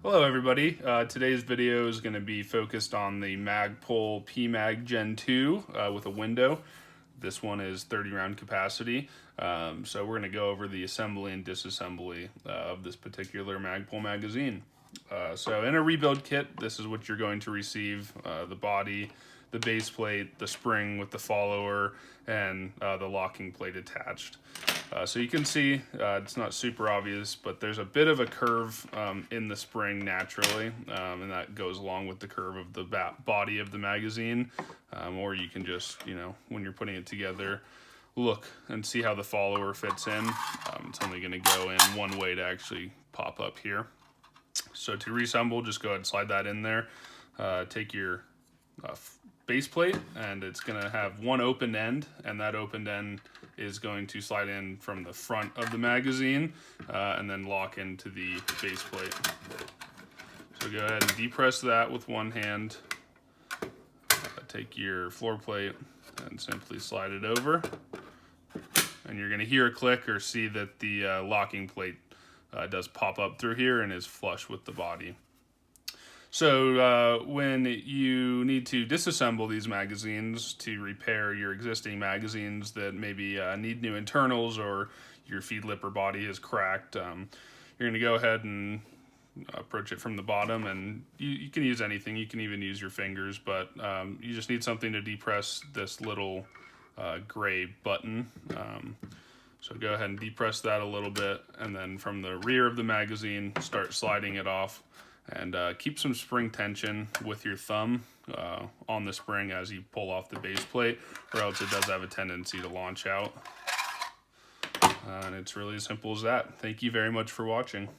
Hello everybody, today's video is going to be focused on the MAGPUL PMAG Gen 2 with a window. This one is 30 round capacity, so we're going to go over the assembly and disassembly of this particular MAGPUL magazine. So in a rebuild kit, this is what you're going to receive: the body, the base plate, the spring with the follower, and the locking plate attached. So you can see it's not super obvious, but there's a bit of a curve in the spring naturally, and that goes along with the curve of the body of the magazine. Or you can just, when you're putting it together, look and see how the follower fits in. It's only going to go in one way to actually pop up here. So to reassemble, just go ahead and slide that in there. Take your base plate, and it's going to have one open end, and that open end is going to slide in from the front of the magazine and then lock into the base plate. So go ahead and depress that with one hand. Take your floor plate and simply slide it over, and you're going to hear a click or see that the locking plate does pop up through here and is flush with the body. So when you need to disassemble these magazines to repair your existing magazines that maybe need new internals, or your feed lip or body is cracked, you're going to go ahead and approach it from the bottom, and you can use anything. You can even use your fingers, but you just need something to depress this little gray button. So go ahead and depress that a little bit, and then from the rear of the magazine, start sliding it off. And keep some spring tension with your thumb on the spring as you pull off the base plate, or else it does have a tendency to launch out. And it's really as simple as that. Thank you very much for watching.